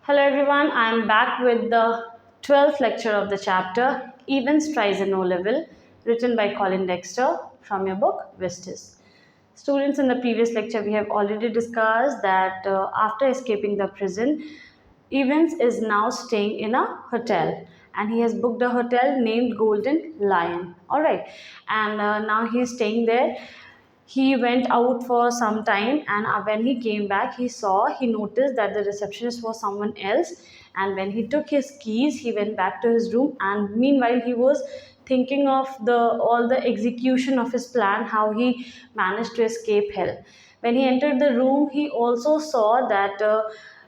Hello everyone, I am back with the 12th lecture of the chapter Events Tries and O-Level, written by Colin Dexter from your book Vistas. Students, in the previous lecture we have already discussed that after escaping the prison, Evans is now staying in a hotel and he has booked a hotel named Golden Lion. Alright, and now he is staying there. He went out for some time, and when he came back he noticed that the receptionist was someone else. And when he took his keys, he went back to his room, and meanwhile he was thinking of the execution of his plan, how he managed to escape hell. When he entered the room, he also saw that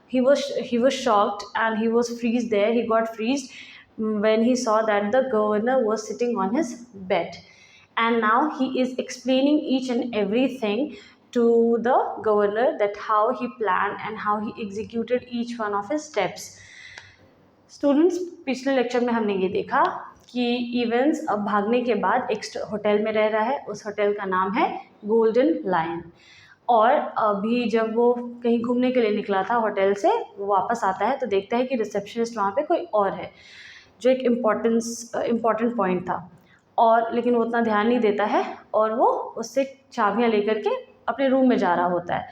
he was shocked and he was freezed there. He got freezed when he saw that the governor was sitting on his bed, and now he is explaining each and everything to the governor, that how he planned and how he executed each one of his steps. Students, पिछले lecture में हमने ये देखा कि events अब भागने के बाद एक होटल में रह रहा है. उस होटल का नाम है गोल्डन लायन. और अभी जब वो कहीं घूमने के लिए निकला था होटल से, वो वापस आता है तो देखता है कि रिसेप्शनिस्ट वहाँ पे कोई और है, जो एक इम्पॉर्टेंट पॉइंट था. और लेकिन वो उतना ध्यान नहीं देता है और वो उससे चाबियाँ लेकर के अपने रूम में जा रहा होता है.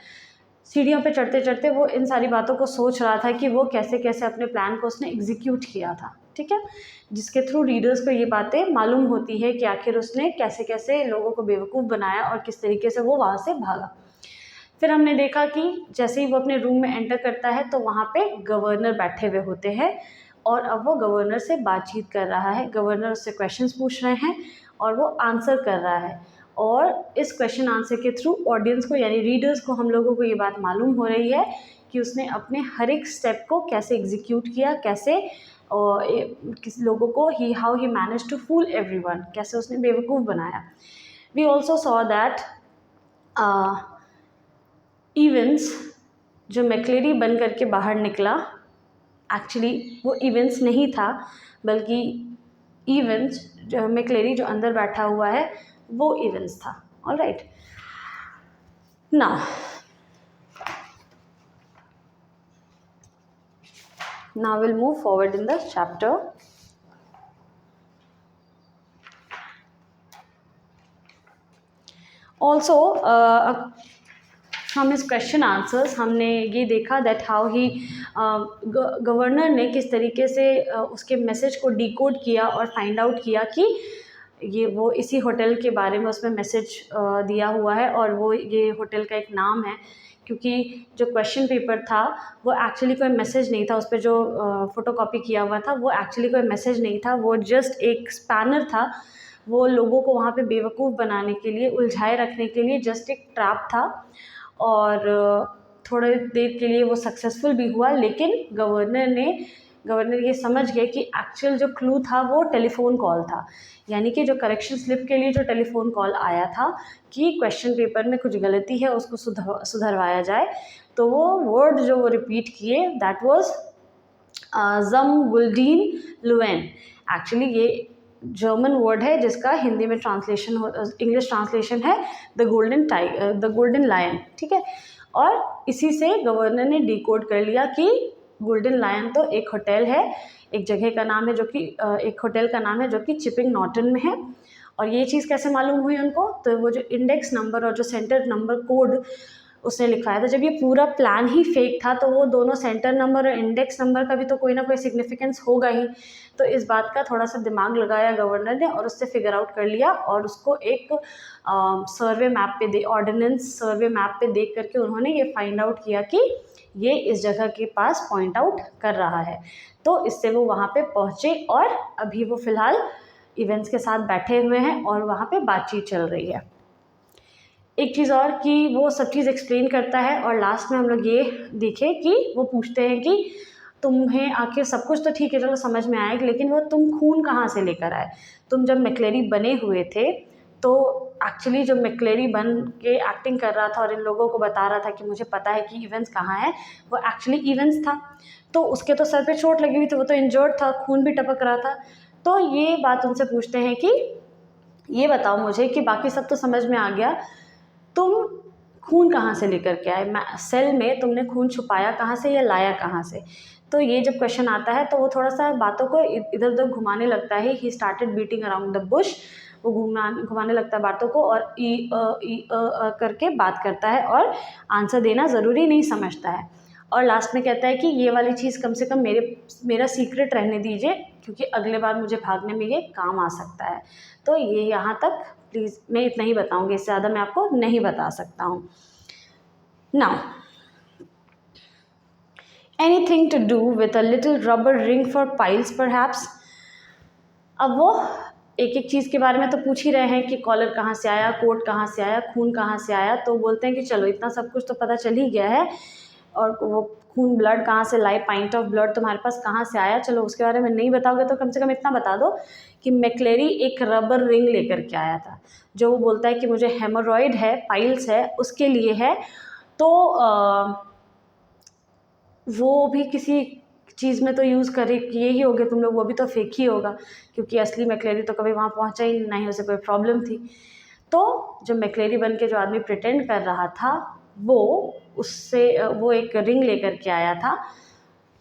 सीढ़ियों पे चढ़ते चढ़ते वो इन सारी बातों को सोच रहा था कि वो कैसे कैसे अपने प्लान को उसने एग्जीक्यूट किया था. ठीक है, जिसके थ्रू रीडर्स को ये बातें मालूम होती है कि आखिर उसने कैसे कैसे लोगों को बेवकूफ़ बनाया और किस तरीके से वो वहाँ से भागा. फिर हमने देखा कि जैसे ही वो अपने रूम में एंटर करता है तो वहाँ पे गवर्नर बैठे हुए होते हैं और अब वो गवर्नर से बातचीत कर रहा है. गवर्नर उससे क्वेश्चंस पूछ रहे हैं और वो आंसर कर रहा है. और इस क्वेश्चन आंसर के थ्रू ऑडियंस को, यानी रीडर्स को, हम लोगों को ये बात मालूम हो रही है कि उसने अपने हर एक स्टेप को कैसे एग्जीक्यूट किया, कैसे किस लोगों को how he manage to fool everyone, कैसे उसने बेवकूफ़ बनाया. We also saw that events जो मैक्लेरी बन करके बाहर निकला, एक्चुअली वो इवेंट्स नहीं था, बल्कि इवेंट्स जो मैक्लेरी जो अंदर बैठा हुआ है वो इवेंट्स था. Alright, now we'll move forward in the chapter. Also from his question answers हमने ये देखा that how he गवर्नर ने किस तरीके से उसके मैसेज को डिकोड किया और फाइंड आउट किया कि ये वो इसी होटल के बारे में उसमें मैसेज दिया हुआ है और वो ये होटल का एक नाम है. क्योंकि जो क्वेश्चन पेपर था वो एक्चुअली कोई मैसेज नहीं था, उस पर जो फ़ोटोकॉपी किया हुआ था वो एक्चुअली कोई मैसेज नहीं था, वो जस्ट एक स्पैनर था. वो लोगों को वहाँ पे बेवकूफ़ बनाने के लिए, उलझाए रखने के लिए जस्ट एक ट्रैप था. और थोड़ी देर के लिए वो सक्सेसफुल भी हुआ, लेकिन गवर्नर ये समझ गए कि एक्चुअल जो क्लू था वो टेलीफ़ोन कॉल था. यानी कि जो करेक्शन स्लिप के लिए जो टेलीफ़ोन कॉल आया था कि क्वेश्चन पेपर में कुछ गलती है, उसको सुधरवाया जाए, तो वो वर्ड जो वो रिपीट किए, that was Zam गुल्डीन Loen. Actually ये जर्मन वर्ड है जिसका हिंदी में इंग्लिश ट्रांसलेशन है द गोल्डन लायन. ठीक है, और इसी से गवर्नर ने डिकोड कर लिया कि गोल्डन लायन तो एक होटल है, एक जगह का नाम है, जो कि एक होटल का नाम है जो कि चिपिंग नॉर्टन में है. और ये चीज़ कैसे मालूम हुई उनको, तो वो जो इंडेक्स नंबर और जो सेंटर नंबर कोड उसने लिखवाया था. जब ये पूरा प्लान ही फेक था तो वो दोनों सेंटर नंबर और इंडेक्स नंबर का भी तो कोई ना कोई सिग्निफिकेंस होगा ही. तो इस बात का थोड़ा सा दिमाग लगाया गवर्नर ने और उससे फिगर आउट कर लिया और उसको एक सर्वे मैप पे ऑर्डिनेंस सर्वे मैप पे देख करके उन्होंने ये फाइंड आउट किया कि ये इस जगह के पास पॉइंट आउट कर रहा है. तो इससे वो वहाँ पे पहुँचे और अभी वो फ़िलहाल इवेंट्स के साथ बैठे हुए हैं और वहाँ पे बातचीत चल रही है. एक चीज़ और कि वो सब चीज़ एक्सप्लेन करता है और लास्ट में हम लोग ये देखे कि वो पूछते हैं कि तुम्हें आखिर सब कुछ तो ठीक है, चलो समझ में आएगा, लेकिन वो तुम खून कहाँ से लेकर आए. तुम जब मैक्लेरी बने हुए थे तो एक्चुअली जो मैक्लेरी बन के एक्टिंग कर रहा था और इन लोगों को बता रहा था कि मुझे पता है कि इवेंट्स कहाँ है, वो एक्चुअली इवेंट्स था. तो उसके तो सर पे चोट लगी हुई थी, वो तो इंजर्ड था, खून भी टपक रहा था. तो ये बात उनसे पूछते हैं कि ये बताओ मुझे कि बाकी सब तो समझ में आ गया, तुम खून कहाँ से लेकर के आए, सेल में तुमने खून छुपाया कहाँ से या लाया कहाँ से. तो ये जब क्वेश्चन आता है तो वो थोड़ा सा बातों को इधर उधर घुमाने लगता है। He started beating around the Bush, वो घुमाने लगता है बातों को और करके बात करता है और आंसर देना ज़रूरी नहीं समझता है। और लास्ट में कहता है कि ये वाली चीज़ कम से कम मेरा सीक्रेट रहने दीजिए, क्योंकि अगले बार मुझे भागने में ये काम आ सकता है। तो ये यहाँ तक प्लीज़, मैं इतना ही बताऊँगी, इससे ज़्यादा मैं आपको नहीं बता सकता हूँ। Now anything to do with a little rubber ring for piles perhaps. अब वो एक एक चीज़ के बारे में तो पूछ ही रहे हैं कि कॉलर कहाँ से आया, कोट कहाँ से आया, खून कहाँ से आया। तो बोलते हैं कि चलो इतना सब कुछ तो पता चल ही गया है, और वो खून ब्लड कहाँ से लाई, पाइंट ऑफ ब्लड तुम्हारे पास कहाँ से आया, चलो उसके बारे में नहीं बताओगे तो कम से कम इतना बता दो कि मैक्लेरी एक रबर रिंग लेकर के आया था, जो वो बोलता है कि मुझे हेमोरॉइड है, पाइल्स है, उसके लिए है। तो वो भी किसी चीज़ में तो यूज़ करे किए ही होगे तुम लोग, वो भी तो फेक ही होगा, क्योंकि असली मैक्लेरी तो कभी वहाँ पहुँचा ही नहीं, उसे कोई प्रॉब्लम थी। तो जो मैक्लेरी बन के जो आदमी प्रिटेंड कर रहा था, वो एक रिंग लेकर के आया था।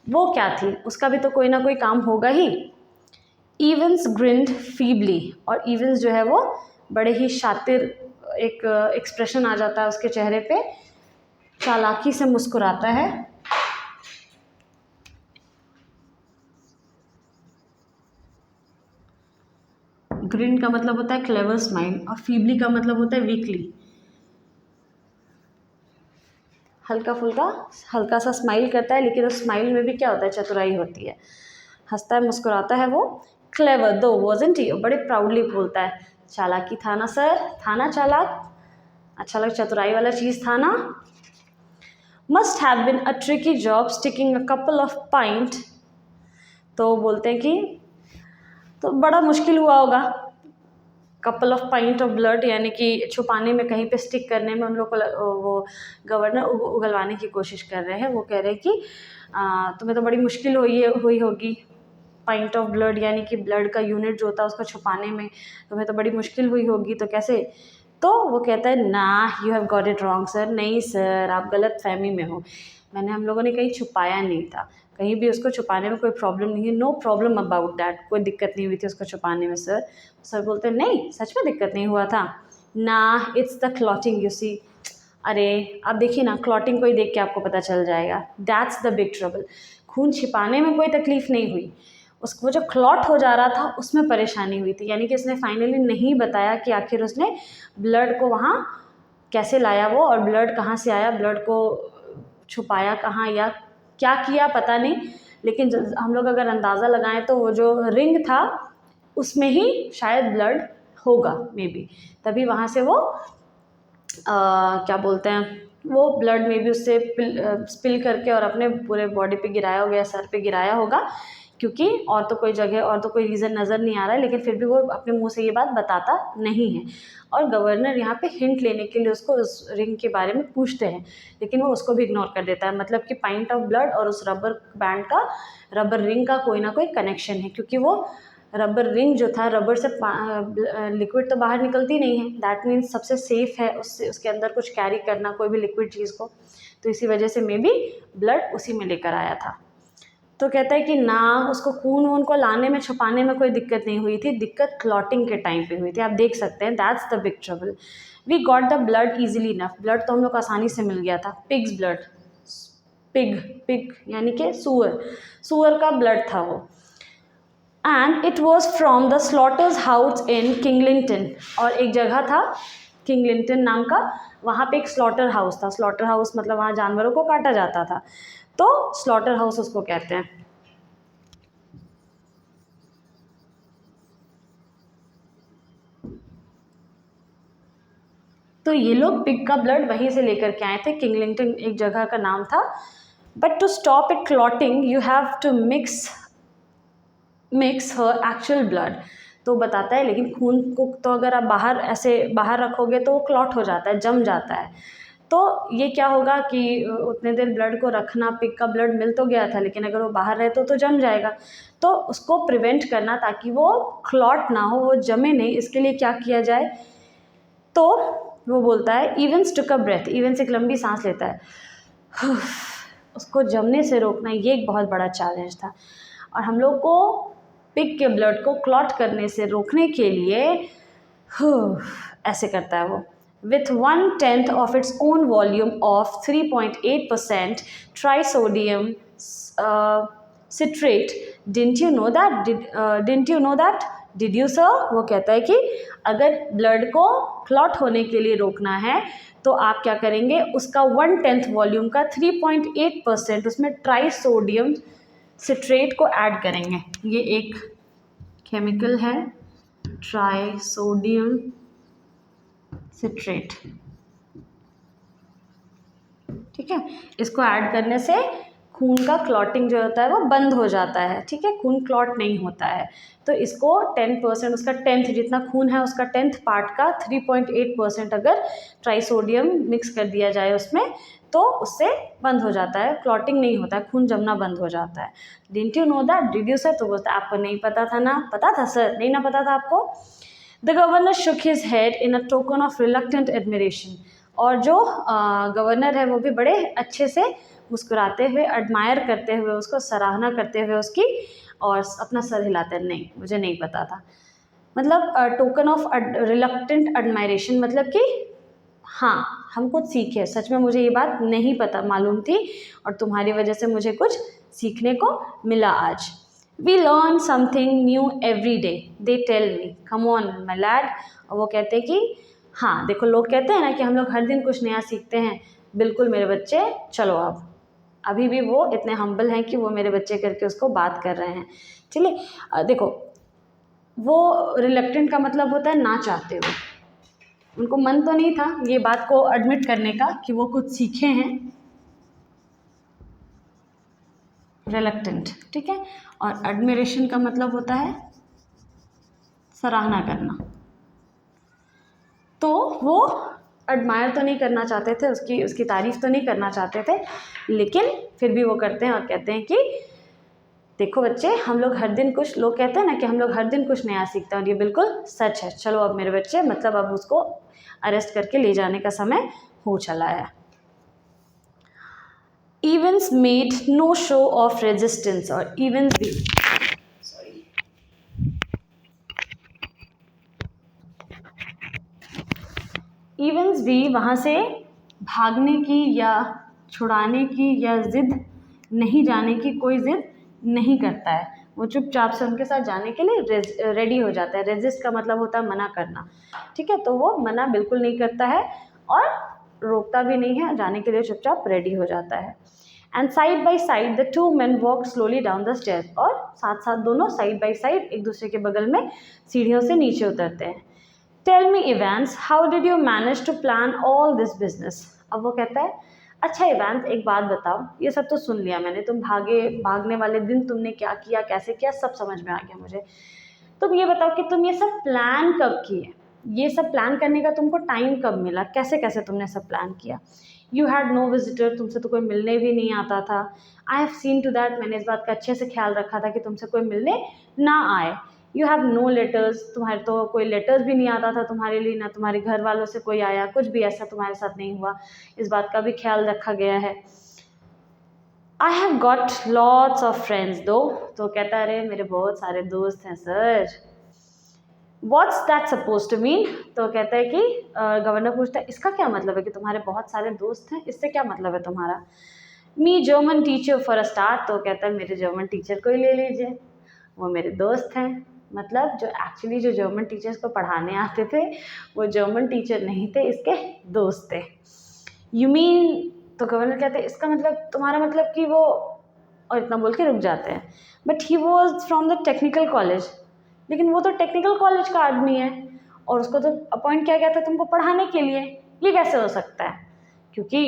वो क्या थी, उसका भी तो कोई ना कोई काम होगा ही। इवेंस ग्रिन्ड फीबली, और इवेंस जो है वो बड़े ही शातिर, एक एक्सप्रेशन आ जाता है उसके चेहरे पे, चालाकी से मुस्कुराता है। ग्रिन का मतलब होता है क्लेवर स्माइल, और फीबली का मतलब होता है वीकली, हल्का सा स्माइल करता है, लेकिन उस स्माइल में भी क्या होता है, चतुराई होती है। हंसता है, मुस्कुराता है वो। क्लेवर दो वॉजंट ही, बड़े प्राउडली बोलता है, चालाकी था ना सर, था ना चालाक, अच्छा लग, चतुराई वाला चीज़ था ना। Must have been a tricky job sticking a couple of point. तो बोलते हैं कि तो बड़ा मुश्किल हुआ होगा, couple of point of blood, यानी कि छुपाने में, कहीं पे स्टिक करने में उन लोग को वो गवर्नर उगलवाने की कोशिश कर रहे हैं। वो कह रहे हैं कि तुम्हें तो बड़ी मुश्किल हुई होगी, पाइंट ऑफ ब्लड यानी कि ब्लड का यूनिट जो होता है उसको छुपाने में तुम्हें तो बड़ी मुश्किल हुई होगी, तो कैसे। तो वो कहता है ना, you have got it wrong sir, नहीं सर आप गलत फहमी में हो, हम लोगों ने कहीं छुपाया नहीं था, कहीं भी उसको छुपाने में कोई प्रॉब्लम नहीं है, नो प्रॉब्लम अबाउट दैट, कोई दिक्कत नहीं हुई थी उसको छुपाने में सर। सर बोलते हैं नहीं, सच में दिक्कत नहीं हुआ था ना, it's the clotting you see. अरे आप देखिए ना, क्लॉटिंग को ही देख के आपको पता चल जाएगा, दैट्स द बिग ट्रबल। खून छिपाने में कोई तकलीफ़ नहीं हुई, उसको जो क्लॉट हो जा रहा था उसमें परेशानी हुई थी, यानी कि उसने फाइनली नहीं बताया कि आखिर उसने ब्लड को वहाँ कैसे लाया वो, और ब्लड कहाँ से आया, ब्लड को छुपाया कहाँ या क्या किया पता नहीं। लेकिन हम लोग अगर अंदाज़ा लगाएं तो वो जो रिंग था उसमें ही शायद ब्लड होगा मे बी, तभी वहाँ से वो क्या बोलते हैं, वो ब्लड में भी उससे स्पिल करके और अपने पूरे बॉडी पे गिराया होगा, सर पे गिराया होगा, क्योंकि और तो कोई जगह और तो कोई रीज़न नज़र नहीं आ रहा है, लेकिन फिर भी वो अपने मुंह से ये बात बताता नहीं है। और गवर्नर यहाँ पे हिंट लेने के लिए उसको उस रिंग के बारे में पूछते हैं, लेकिन वो उसको भी इग्नोर कर देता है, मतलब कि पाइंट ऑफ ब्लड और उस रबर रिंग का कोई ना कोई कनेक्शन है, क्योंकि वो रबर रिंग जो था, रबर से लिक्विड तो बाहर निकलती नहीं है, दैट मीन्स सबसे सेफ़ है उसके अंदर कुछ कैरी करना कोई भी लिक्विड चीज़ को, तो इसी वजह से मे बी ब्लड उसी में लेकर आया था। तो कहता है कि ना, उसको खून वून को लाने में छुपाने में कोई दिक्कत नहीं हुई थी, दिक्कत क्लॉटिंग के टाइम पे हुई थी, आप देख सकते हैं, that's the big trouble. We got the blood easily enough, blood तो हम लोग को आसानी से मिल गया था, पिग्स ब्लड, पिग यानी कि सुअर का ब्लड था वो। And it was from the slaughters house in Kinglington, और एक जगह था किंगलिंगटन नाम का, वहाँ पे एक स्लॉटर हाउस था, स्लॉटर हाउस मतलब वहाँ जानवरों को काटा जाता था, तो स्लॉटर हाउस उसको कहते हैं। तो ये लोग पिग का ब्लड वहीं से लेकर के आए थे, किंगलिंगटन एक जगह का नाम था। But to stop it clotting you have to mix her actual blood. तो बताता है, लेकिन खून को तो अगर आप बाहर रखोगे तो वो क्लॉट हो जाता है, जम जाता है, तो ये क्या होगा कि उतने देर ब्लड को रखना, पिग का ब्लड मिल तो गया था, लेकिन अगर वो बाहर रहे तो जम जाएगा, तो उसको प्रिवेंट करना ताकि वो क्लॉट ना हो, वो जमे नहीं, इसके लिए क्या किया जाए। तो वो बोलता है, Evans took a breath, Evans एक लंबी सांस लेता है, उसको जमने से रोकना, ये एक बहुत बड़ा चैलेंज था। और हम लोग को पिग के ब्लड को क्लॉट करने से रोकने के लिए ऐसे करता है वो, with 1/10 of its own volume of 3.8% trisodium citrate. Didn't you know that? Didn't you know that? Did you sir? वो कहता है कि अगर ब्लड को क्लॉट होने के लिए रोकना है तो आप क्या करेंगे, उसका 1/10 वॉल्यूम का 3.8% उसमें ट्राइसोडियम सिट्रेट को ऐड करेंगे। ये एक केमिकल है ट्राइसोडियम सिट्रेट, ठीक है। इसको ऐड करने से खून का क्लॉटिंग जो होता है वो बंद हो जाता है, ठीक है, खून क्लॉट नहीं होता है। तो इसको 10% उसका 10th जितना खून है उसका 10th पार्ट का 3.8% अगर ट्राइसोडियम मिक्स कर दिया जाए उसमें तो उससे बंद हो जाता है, क्लॉटिंग नहीं होता है, खून जमना बंद हो जाता है। Didn't you know that? Did you sir? तो बोलता है आपको नहीं पता था ना? पता था सर, नहीं ना पता था आपको। The governor shook his head in a token of reluctant admiration. और जो गवर्नर है वो भी बड़े अच्छे से मुस्कुराते हुए, एडमायर करते हुए, उसको सराहना करते हुए उसकी, और अपना सर हिलाते हैं, नहीं मुझे नहीं पता था। मतलब टोकन ऑफ रिलक्टेंट एडमायरेशन, मतलब कि हाँ हम कुछ सीखे, सच में मुझे ये बात नहीं पता मालूम थी और तुम्हारी वजह से मुझे कुछ सीखने को मिला आज। We learn something new every day, they tell me, come on my lad. और वो कहते हैं कि हाँ देखो, लोग कहते हैं ना कि हम लोग हर दिन कुछ नया सीखते हैं, बिल्कुल मेरे बच्चे, चलो अब अभी भी वो इतने हम्बल हैं कि वो मेरे बच्चे करके उसको बात कर रहे हैं। चलिए देखो, वो रिलक्टेंट का मतलब होता है ना चाहते हुए, उनको मन तो नहीं था ये बात को एडमिट करने का कि वो कुछ सीखे हैं, रिलक्टेंट, ठीक है। और एडमिरेशन का मतलब होता है सराहना करना, तो वो एडमायर तो नहीं करना चाहते थे, उसकी तारीफ़ तो नहीं करना चाहते थे, लेकिन फिर भी वो करते हैं और कहते हैं कि देखो बच्चे, हम लोग हर दिन कुछ, लोग कहते हैं ना कि हम लोग हर दिन कुछ नया सीखते हैं और ये बिल्कुल सच है। चलो अब मेरे बच्चे, मतलब अब उसको अरेस्ट करके ले जाने का समय हो चला है। Evans made no show of resistance, और Evans भी इवेंस भी वहाँ से भागने की या छुड़ाने की या ज़िद नहीं, जाने की कोई ज़िद नहीं करता है, वो चुपचाप से उनके साथ जाने के लिए रेडी हो जाता है। रेजिस्ट का मतलब होता है मना करना, ठीक है, तो वो मना बिल्कुल नहीं करता है और रोकता भी नहीं है, जाने के लिए चुपचाप रेडी हो जाता है। And side by side the two man walk slowly down the stairs, और साथ साथ दोनों साइड बाई साइड एक दूसरे के बगल में सीढ़ियों से नीचे उतरते हैं। Tell me Evans, how did you manage to plan all this business. अब वो कहता है अच्छा इवेंस, एक बात बताओ, ये सब तो सुन लिया मैंने, तुम भागने वाले दिन तुमने क्या किया, कैसे किया, सब समझ में आ गया मुझे। तुम ये बताओ कि तुम ये सब प्लान कब किए, ये सब प्लान करने का तुमको टाइम कब मिला, कैसे कैसे तुमने सब प्लान किया। यू हैड नो विजिटर, तुमसे तो कोई मिलने भी नहीं आता था। I have seen to that, मैंने इस बात का अच्छे से ख्याल रखा था कि तुमसे कोई मिलने ना आए। यू हैव नो लेटर्स, तुम्हारे तो कोई लेटर्स भी नहीं आता था तुम्हारे लिए, ना तुम्हारे घर वालों से कोई आया, कुछ भी ऐसा तुम्हारे साथ नहीं हुआ, इस बात का भी ख्याल रखा गया है। I have got lots of friends दो, तो कहता है अरे मेरे बहुत सारे दोस्त हैं sir. What's that suppose to mean, तो कहता है कि गवर्नर पूछता है इसका क्या मतलब है कि तुम्हारे बहुत सारे दोस्त हैं, इससे क्या मतलब है तुम्हारा। Me German teacher for a start, तो कहता है मेरे जर्मन टीचर को ही ले लीजिए, वो मेरे दोस्त हैं। मतलब जो एक्चुअली जो जर्मन टीचर्स को पढ़ाने आते थे वो जर्मन टीचर नहीं थे, इसके दोस्त थे। यू मीन, तो गवर्नर कहते हैं इसका मतलब, तुम्हारा मतलब कि वो, और इतना बोल के रुक जाते हैं। But he was from the technical college, लेकिन वो तो टेक्निकल कॉलेज का आदमी है और उसको तो अपॉइंट किया गया था तुमको पढ़ाने के लिए, ये कैसे हो सकता है। क्योंकि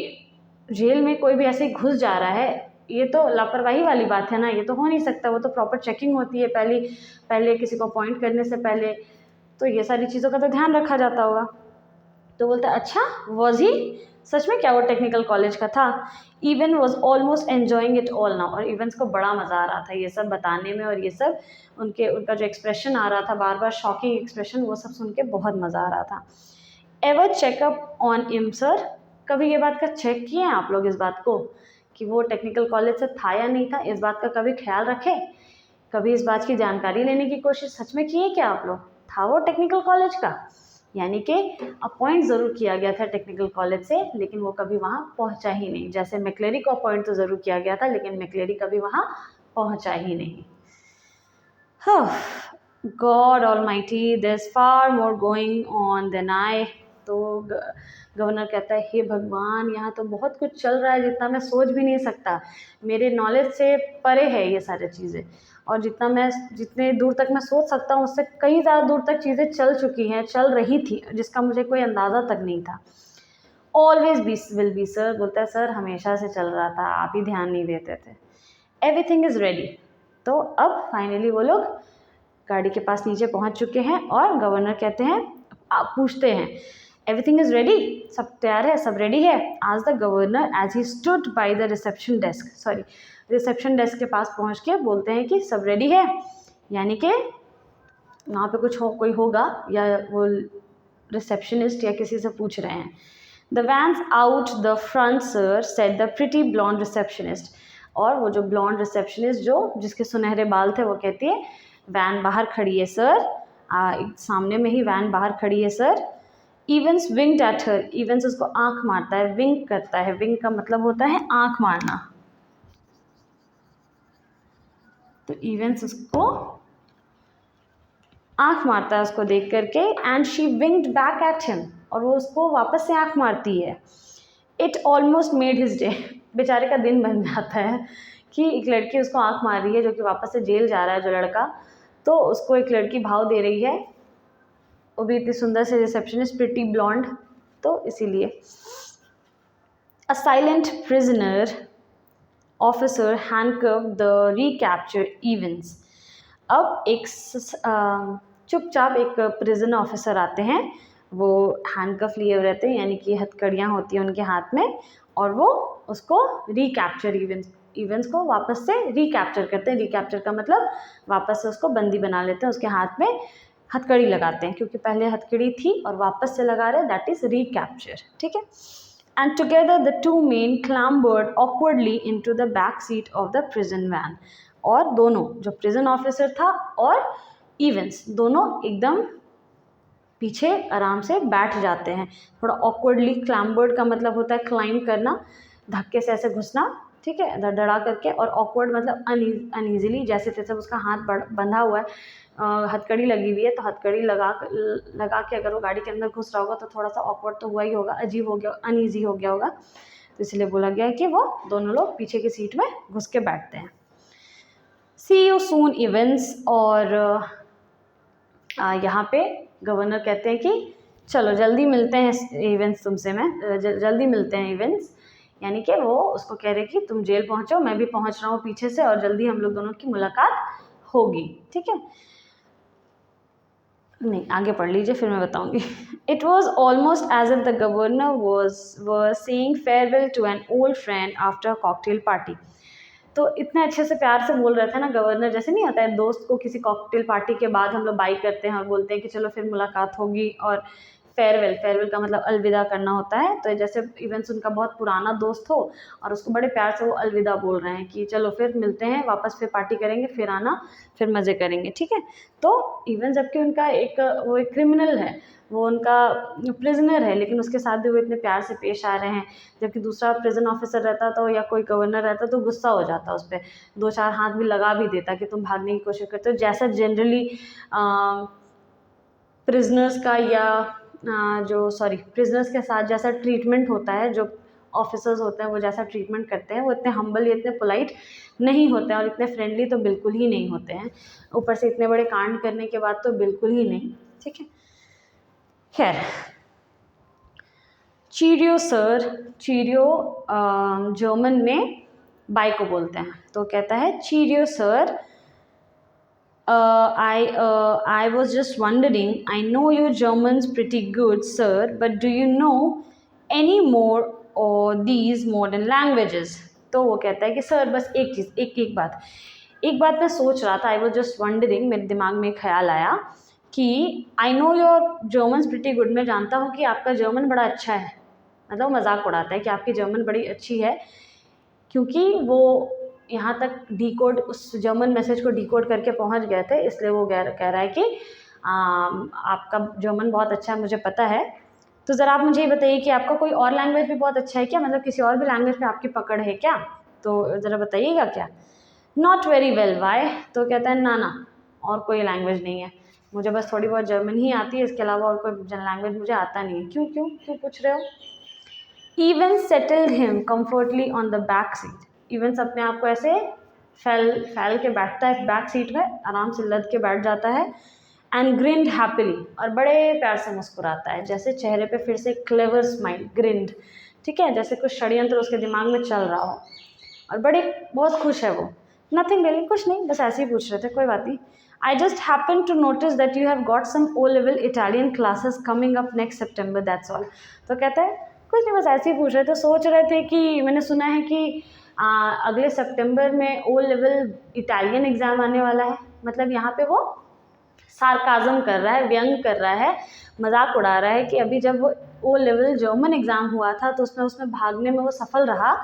जेल में कोई भी ऐसे ही घुस जा रहा है, ये तो लापरवाही वाली बात है ना, ये तो हो नहीं सकता, वो तो प्रॉपर चेकिंग होती है पहले किसी को अपॉइंट करने से पहले, तो ये सारी चीज़ों का तो ध्यान रखा जाता होगा। तो बोलता अच्छा वॉज ही, सच में क्या वो टेक्निकल कॉलेज का था। Even was almost enjoying it all now, और इवेंस को बड़ा मज़ा आ रहा था ये सब बताने में, और ये सब उनका जो एक्सप्रेशन आ रहा था बार बार, शॉकिंग एक्सप्रेशन, वो सब सुन के बहुत मज़ा आ रहा था। एवर चेकअप ऑन इम सर, कभी ये बात का चेक किए हैं आप लोग इस बात को कि वो टेक्निकल कॉलेज से था या नहीं था, इस बात का कभी ख्याल रखे? कभी इस बात की जानकारी लेने की कोशिश सच में की है क्या आप लोग? था वो टेक्निकल कॉलेज का? यानी कि अपॉइंट ज़रूर किया गया था टेक्निकल कॉलेज से, लेकिन वो कभी वहाँ पहुँचा ही नहीं। जैसे मैक्लेरी को अपॉइंट तो ज़रूर किया गया था, लेकिन मैक्लेरी कभी वहाँ पहुँचा ही नहीं। God Almighty, there's far more going on than I। तो गवर्नर कहता है, हे भगवान, यहाँ तो बहुत कुछ चल रहा है जितना मैं सोच भी नहीं सकता, मेरे नॉलेज से परे है ये सारी चीज़ें, और जितने दूर तक मैं सोच सकता हूँ उससे कई ज़्यादा दूर तक चीज़ें चल चुकी हैं, चल रही थी, जिसका मुझे कोई अंदाज़ा तक नहीं था। Always be will be sir, बोलता है सर हमेशा से चल रहा था, आप ही ध्यान नहीं देते थे। Everything is ready. तो अब फाइनली वो लोग गाड़ी के पास नीचे पहुंच चुके हैं और गवर्नर कहते हैं, आप पूछते हैं एवरीथिंग इज़ रेडी, सब तैयार है, सब रेडी है? आज the governor as he stood by the reception desk के पास पहुंच के बोलते हैं कि सब रेडी है, यानी कि वहाँ पे कोई होगा, या वो रिसेप्शनिस्ट या किसी से पूछ रहे हैं। The vans out the front sir, said the pretty blonde receptionist. और वो जो ब्लॉन्ड रिसेप्शनिस्ट जिसके सुनहरे बाल थे, वो कहती है वैन बाहर खड़ी है सर, सामने में ही वैन बाहर खड़ी है sir. Evans winked at her, Evans उसको आंख मारता है, विंक करता है, विंक का मतलब होता है आंख मारना। तो इवेंस उसको आंख मारता है उसको देख करके, and she winked back at him, और वो उसको वापस से आंख मारती है। It almost made his day, बेचारे का दिन बन जाता है कि एक लड़की उसको आंख मार रही है, जो कि वापस से जेल जा रहा है जो लड़का, तो उसको एक लड़की भाव दे रही है, वो भी इतनी सुंदर से रिसेप्शनिस्ट, प्रिटी ब्लॉन्ड, तो इसीलिए। A silent prisoner officer handcuff the recapture events. अब एक चुपचाप एक प्रिजन ऑफिसर आते हैं, वो हैंडकफ लिए हुए रहते हैं, यानी कि हथकड़ियाँ होती हैं उनके हाथ में, और वो उसको रिकैप्चर इवेंट्स को वापस से रिकैप्चर करते हैं। रिकैप्चर का मतलब वापस से उसको बंदी बना लेते हैं, उसके हाथ में हथकड़ी लगाते हैं, क्योंकि पहले हथकड़ी थी और वापस से लगा रहे हैं, दैट इज रिकैप्चर, ठीक है। And together the two men clambered awkwardly into the back seat of the prison van. और दोनों, जो प्रिजन ऑफिसर था और इवेंट्स, दोनों एकदम पीछे आराम से बैठ जाते हैं, थोड़ा ऑकवर्डली। क्लैम्बर्ड का मतलब होता है क्लाइंब करना, धक्के से ऐसे घुसना, ठीक है, धड़धड़ा करके, और ऑकवर्ड मतलब अनईजिली, जैसे तैसे उसका हाथ बंधा हुआ है, हथकड़ी लगी हुई है, तो हथकड़ी लगा के अगर वो गाड़ी के अंदर घुस रहा होगा तो थोड़ा सा ऑकवर्ड तो हुआ ही होगा, अजीब हो गया, अनईजी हो गया होगा, तो इसलिए बोला गया है कि वो दोनों लोग पीछे की सीट में घुस के बैठते हैं। सी यू सून इवेंट्स। और यहाँ पे गवर्नर कहते हैं कि चलो जल्दी मिलते हैं इवेंट्स तुमसे, मैं जल्दी मिलते हैं इवेंट्स, यानी कि वो उसको कह रहे कि तुम जेल पहुँचो, मैं भी पहुँच रहा हूँ पीछे से, और जल्दी हम लोग दोनों की मुलाकात होगी, ठीक है। नहीं, आगे पढ़ लीजिए, फिर मैं बताऊंगी। It was almost as if the governor was saying farewell to an old friend after a cocktail party। तो इतने अच्छे से प्यार से बोल रहे थे ना गवर्नर, जैसे नहीं होता है दोस्त को किसी कॉकटेल पार्टी के बाद हम लोग बाई करते हैं और बोलते हैं कि चलो फिर मुलाकात होगी, और फेयरवेल का मतलब अलविदा करना होता है, तो जैसे इवेंट्स उनका बहुत पुराना दोस्त हो और उसको बड़े प्यार से वो अलविदा बोल रहे हैं कि चलो फिर मिलते हैं, वापस फिर पार्टी करेंगे, फिर आना, फिर मज़े करेंगे, ठीक है। तो इवन जबकि उनका वो एक क्रिमिनल है, वो उनका प्रिजनर है, लेकिन उसके साथ भी वो इतने प्यार से पेश आ रहे हैं, जबकि दूसरा प्रिजन ऑफिसर रहता तो या कोई गवर्नर रहता तो गुस्सा हो जाता उस पर, दो चार हाथ भी लगा भी देता कि तुम भागने की कोशिश करते हो। जैसा जनरली प्रिजनर्स का या प्रिजनर्स के साथ जैसा ट्रीटमेंट होता है, जो ऑफिसर्स होते हैं वो जैसा ट्रीटमेंट करते हैं, वो इतने हम्बल या इतने पोलाइट नहीं होते हैं, और इतने फ्रेंडली तो बिल्कुल ही नहीं होते हैं, ऊपर से इतने बड़े कांड करने के बाद तो बिल्कुल ही नहीं, ठीक है। खैर, चीरियो सर, चीरियो जर्मन में बाय को बोलते हैं, तो कहता है cheerio sir, I was just wondering, I know your German's pretty good, sir, but do you know any more or these modern languages? तो वो कहता है कि सर बस एक चीज़, एक बात मैं सोच रहा था, I was just wondering, मेरे दिमाग में ख्याल आया कि I know your German's pretty good, मैं जानता हूँ कि आपका जर्मन बड़ा अच्छा है, मतलब मजाक उड़ाता है कि आपकी जर्मन बड़ी अच्छी है, क्योंकि वो यहाँ तक डिकोड उस जर्मन मैसेज को डिकोड करके पहुँच गए थे, इसलिए वो कह रहा है कि आपका जर्मन बहुत अच्छा है, मुझे पता है। तो ज़रा आप मुझे ये बताइए कि आपका कोई और लैंग्वेज भी बहुत अच्छा है क्या, मतलब किसी और भी लैंग्वेज में आपकी पकड़ है क्या, तो ज़रा बताइएगा क्या। नॉट वेरी वेल, वाई, तो कहता है ना ना और कोई लैंग्वेज नहीं है, मुझे बस थोड़ी बहुत जर्मन ही आती है, इसके अलावा और कोई लैंग्वेज मुझे आता नहीं है। क्यों क्यों क्यों पूछ रहे हो। Evans settled him comfortably on the back seat, Evans अपने आप को ऐसे फैल के बैठता है बैक सीट में, आराम से लद के बैठ जाता है। एंड ग्रिंड हैप्पीली, और बड़े प्यार से मुस्कुराता है, जैसे चेहरे पे फिर से क्लेवर स्माइल, ग्रिंड, ठीक है, जैसे कुछ षड्यंत्र उसके दिमाग में चल रहा हो, और बड़े बहुत खुश है वो। नथिंग रियली, कुछ नहीं, बस ऐसे ही पूछ रहे थे, कोई बात नहीं। I just happen to notice that you have got some O level Italian classes coming up next September, that's all. तो कहता है कुछ नहीं, बस ऐसे ही पूछ रहे थे, सोच रहे थे कि मैंने सुना है कि अगले सितंबर में ओ लेवल इटालियन एग्ज़ाम आने वाला है, मतलब यहाँ पे वो सार्काज़म कर रहा है, व्यंग कर रहा है, मजाक उड़ा रहा है कि अभी जब वो ओ लेवल जर्मन एग्ज़ाम हुआ था तो उसमें भागने में वो सफल रहा,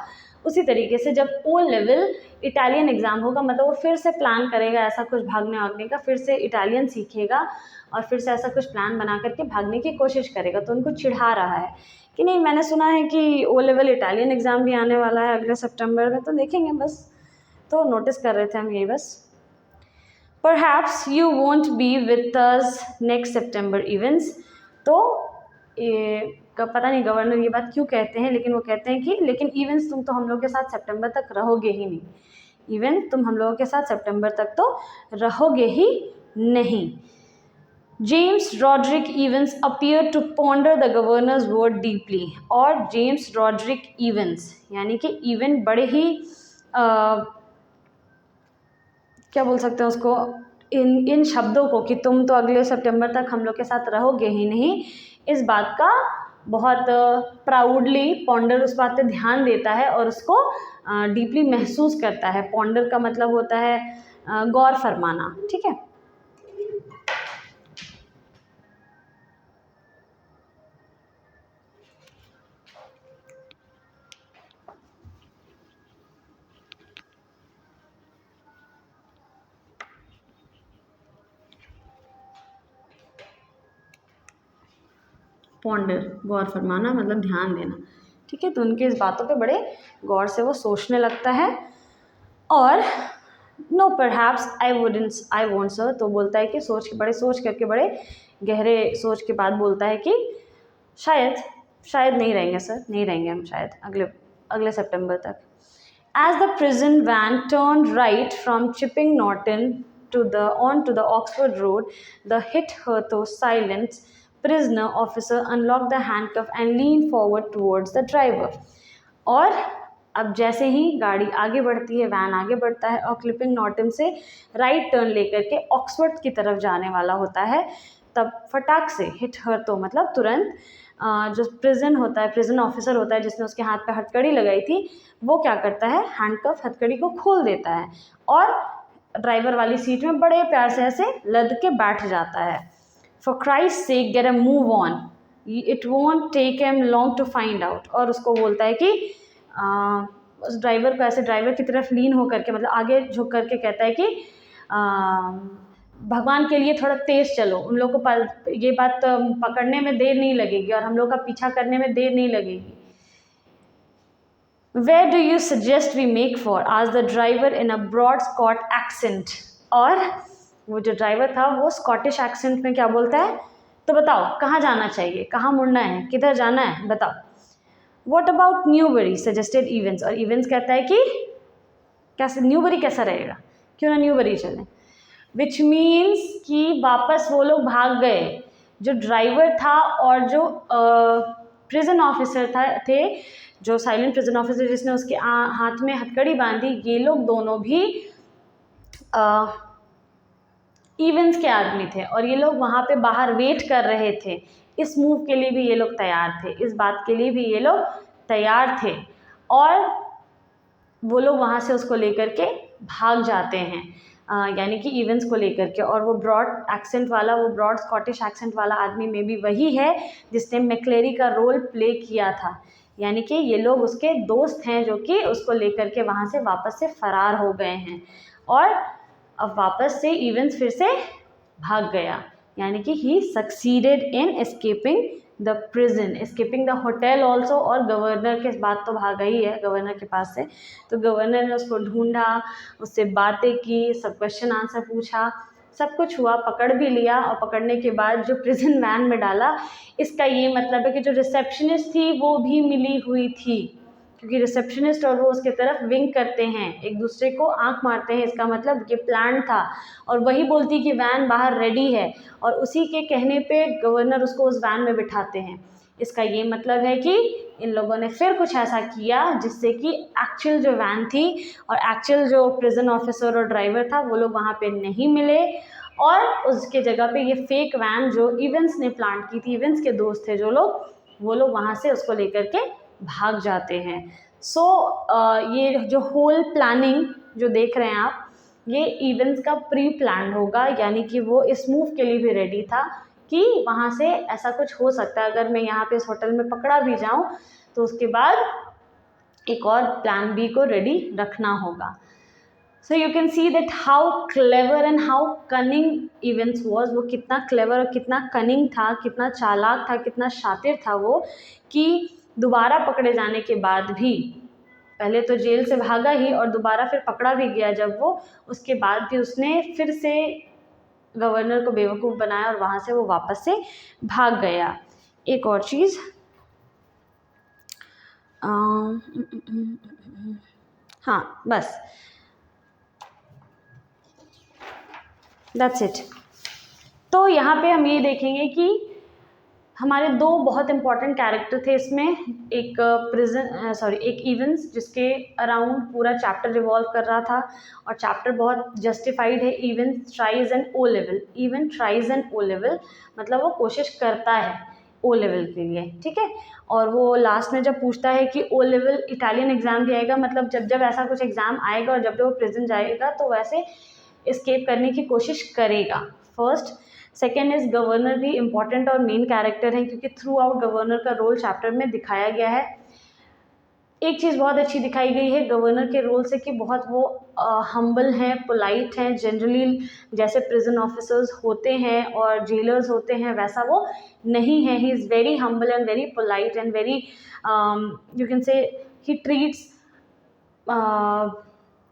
उसी तरीके से जब ओ लेवल इटालियन एग्ज़ाम होगा, मतलब वो फिर से प्लान करेगा ऐसा कुछ भागने वागने का, फिर से इटालियन सीखेगा और फिर से ऐसा कुछ प्लान बना करके भागने की कोशिश करेगा। तो उनको चिढ़ा रहा है कि नहीं, मैंने सुना है कि ओ लेवल इटालियन एग्ज़ाम भी आने वाला है अगले सितंबर में, तो देखेंगे बस, तो नोटिस कर रहे थे हम यही बस। Perhaps you won't be with us next September events, तो पता नहीं गवर्नर ये बात क्यों कहते हैं, लेकिन वो कहते हैं कि लेकिन इवेंट्स तुम तो हम लोग के साथ सितंबर तक रहोगे ही नहीं, इवेंट तुम हम लोगों के साथ सितंबर तक तो रहोगे ही नहीं। James Rodrick Evans appear to ponder the governor's word deeply, और जेम्स रॉड्रिक इवेंस यानी कि इवेंट बड़े ही क्या बोल सकते हैं उसको, इन शब्दों को कि तुम तो अगले सितंबर तक हम लोग के साथ रहोगे ही नहीं, इस बात का बहुत प्राउडली पॉन्डर उस बात पे ध्यान देता है और उसको डीपली महसूस करता है। पॉन्डर का मतलब होता है गौर फरमाना, ठीक है। पॉन्डर, गौर फरमाना मतलब ध्यान देना, ठीक है। तो उनके इस बातों पे बड़े गौर से वो सोचने लगता है। और no perhaps I won't sir, तो बोलता है कि सोच करके बड़े गहरे सोच के बाद बोलता है कि शायद नहीं रहेंगे सर, नहीं रहेंगे हम शायद अगले सितंबर तक। As the prison van turned right from Chipping Norton onto the Oxford Road, the hitherto silent prisoner officer unlocked the handcuff and leaned forward towards the driver. और अब जैसे ही गाड़ी आगे बढ़ती है, वैन आगे बढ़ता है और क्लिपिंग नॉर्टन से राइट टर्न लेकर के ऑक्सफोर्ड की तरफ जाने वाला होता है, तब फटाक से हिटहर्तो मतलब तुरंत जो प्रिजन ऑफिसर होता है जिसने उसके हाथ पे हथकड़ी लगाई थी, वो क्या करता है, हैंडकफ हथकड़ी को खोल देता है और ड्राइवर वाली सीट में बड़े प्यार से ऐसे लद के बैठ जाता है। For Christ sake get a move on, it won't take him long to find out, और उसको बोलता है कि उस ड्राइवर को ऐसे ड्राइवर की तरफ लीन होकर के मतलब आगे झुक करके कहता है कि भगवान के लिए थोड़ा तेज़ चलो, उन लोगों को ये बात पकड़ने में देर नहीं लगेगी और हम लोग का पीछा करने में देर नहीं लगेगी। Where do you suggest we make for? asked the driver in a broad Scot accent. और वो जो ड्राइवर था वो स्कॉटिश एक्सेंट में क्या बोलता है, तो बताओ कहाँ जाना चाहिए, कहाँ मुड़ना है, किधर जाना है, बताओ। What about Newbury suggested events, और इवेंट्स कहता है कि कैसे न्यूबरी कैसा रहेगा, क्यों ना न्यूबरी चले, विच मीन्स कि वापस वो लोग भाग गए, जो ड्राइवर था और जो प्रिजन ऑफिसर थे, जो साइलेंट प्रिजन ऑफिसर जिसने उसके हाथ में हथकड़ी बांधी, ये लोग दोनों भी इवेंट्स के आदमी थे और ये लोग वहाँ पे बाहर वेट कर रहे थे। इस मूव के लिए भी ये लोग तैयार थे, इस बात के लिए भी ये लोग तैयार थे, और वो लोग वहाँ से उसको लेकर के भाग जाते हैं, यानी कि इवेंट्स को लेकर के। और वो ब्रॉड एक्सेंट वाला, वो ब्रॉड स्कॉटिश एक्सेंट वाला आदमी में भी वही है जिसने मैक्लेरी का रोल प्ले किया था। यानी कि ये लोग उसके दोस्त हैं जो कि उसको लेकर के वहाँ से वापस से फ़रार हो गए हैं और अब वापस से इवेंट्स फिर से भाग गया, यानी कि he succeeded in escaping the prison, escaping the hotel also, और गवर्नर के बाद तो भागा ही है गवर्नर के पास से। तो गवर्नर ने उसको ढूंढा, उससे बातें की, सब क्वेश्चन आंसर पूछा, सब कुछ हुआ, पकड़ भी लिया और पकड़ने के बाद जो प्रिजन वैन में डाला। इसका ये मतलब है कि जो रिसेप्शनिस्ट थी वो भी मिली हुई थी, क्योंकि रिसेप्शनिस्ट और वो उसके तरफ विंक करते हैं, एक दूसरे को आंख मारते हैं, इसका मतलब ये प्लान था। और वही बोलती कि वैन बाहर रेडी है और उसी के कहने पे गवर्नर उसको उस वैन में बिठाते हैं। इसका ये मतलब है कि इन लोगों ने फिर कुछ ऐसा किया जिससे कि एक्चुअल जो वैन थी और एक्चुअल जो प्रिजन ऑफिसर और ड्राइवर था वो लोग वहाँ पे नहीं मिले और उसके जगह पे ये फेक वैन जो इवेंट्स ने प्लान की थी, इवेंट्स के दोस्त थे जो लोग, वो लोग वहाँ से उसको लेकर के भाग जाते हैं। सो ये जो होल प्लानिंग जो देख रहे हैं आप, ये इवेंट्स का प्री प्लान होगा, यानी कि वो इस मूव के लिए भी रेडी था कि वहाँ से ऐसा कुछ हो सकता है, अगर मैं यहाँ पे इस होटल में पकड़ा भी जाऊँ तो उसके बाद एक और प्लान बी को रेडी रखना होगा। So you can see that how clever and how cunning events was, वो कितना क्लेवर और कितना कनिंग था, कितना चालाक था, कितना शातिर था वो, कि दोबारा पकड़े जाने के बाद भी, पहले तो जेल से भागा ही और दोबारा फिर पकड़ा भी गया जब वो, उसके बाद भी उसने फिर से गवर्नर को बेवकूफ़ बनाया और वहाँ से वो वापस से भाग गया। एक और चीज़, हाँ बस दैट्स इट। तो यहाँ पे हम ये देखेंगे कि हमारे दो बहुत इंपॉर्टेंट कैरेक्टर थे इसमें, एक एक इवेंट्स जिसके अराउंड पूरा चैप्टर रिवॉल्व कर रहा था और चैप्टर बहुत जस्टिफाइड है। Evans tries and O level, Evans tries and O level मतलब वो कोशिश करता है ओ लेवल के लिए, ठीक है। और वो लास्ट में जब पूछता है कि ओ लेवल इटालियन एग्ज़ाम भी आएगा, मतलब जब जब ऐसा कुछ एग्ज़ाम आएगा और जब जब वो प्रिजन जाएगा तो वैसे एस्केप करने की कोशिश करेगा, फर्स्ट। सेकेंड इज़ गवर्नर भी इम्पॉर्टेंट और मेन कैरेक्टर है क्योंकि थ्रू आउट गवर्नर का रोल चैप्टर में दिखाया गया है। एक चीज़ बहुत अच्छी दिखाई गई है गवर्नर के रोल से कि बहुत वो हम्बल हैं, पोलाइट हैं, जनरली जैसे प्रिजन ऑफिसर्स होते हैं और जेलर्स होते हैं वैसा वो नहीं है। He is very humble and very polite and very you can say he treats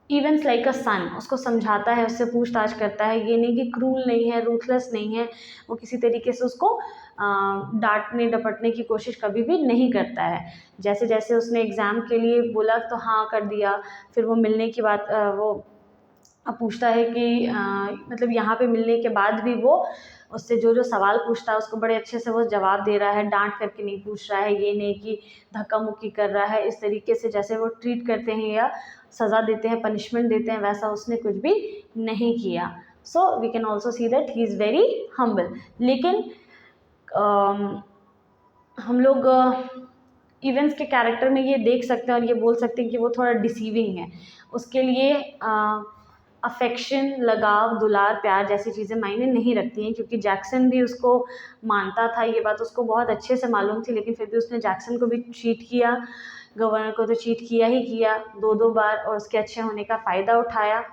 events like a son, उसको समझाता है, उससे पूछताछ करता है, ये नहीं कि क्रूल नहीं है, रूथलेस नहीं है, वो किसी तरीके से उसको डांटने डपटने की कोशिश कभी भी नहीं करता है। जैसे जैसे उसने एग्ज़ाम के लिए बोला तो हाँ कर दिया, फिर वो मिलने की बात वो पूछता है कि मतलब यहाँ पे मिलने के बाद भी वो उससे जो जो सवाल पूछता है उसको बड़े अच्छे से वो जवाब दे रहा है, डांट करके नहीं पूछ रहा है, ये नहीं कि धक्का मुक्की कर रहा है। इस तरीके से जैसे वो ट्रीट करते हैं या सज़ा देते हैं, पनिशमेंट देते हैं, वैसा उसने कुछ भी नहीं किया। So we can also see that he is very humble. लेकिन हम लोग इवेंट्स के कैरेक्टर में ये देख सकते हैं और ये बोल सकते हैं कि वो थोड़ा डिसीविंग है। उसके लिए अफेक्शन, लगाव, दुलार, प्यार जैसी चीज़ें मायने नहीं रखती हैं, क्योंकि जैक्सन भी उसको मानता था, ये बात उसको बहुत अच्छे से मालूम थी, लेकिन फिर भी उसने जैक्सन को भी चीट किया, गवर्नर को तो चीट किया ही किया 2-2 बार और उसके अच्छे होने का फ़ायदा उठाया।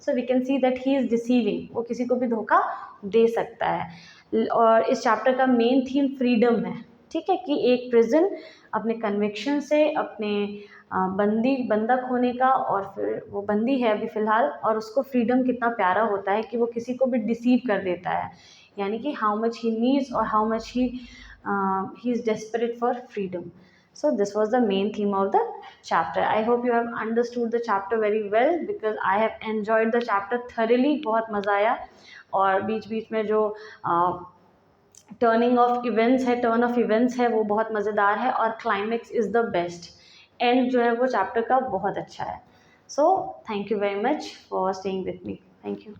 So we can see that he is deceiving, वो किसी को भी धोखा दे सकता है। और इस चैप्टर का मेन थीम फ्रीडम है, ठीक है, कि एक प्रिजन अपने कन्विक्शन से, अपने बंधक होने का, और फिर वो बंदी है अभी फ़िलहाल, और उसको फ्रीडम कितना प्यारा होता है कि वो किसी को भी डिसीव कर देता है, यानी कि हाउ मच ही नीड्स और how much he is desperate for freedom. So this was the main theme of the chapter. I hope you have understood the chapter very well because I have enjoyed the chapter thoroughly. बहुत मज़ा आया, और बीच बीच में जो turning of events है, turn off events है, वो बहुत मज़ेदार है, और climax is the best. And जो है वो चैप्टर का बहुत अच्छा है। So thank you very much for staying with me. Thank you.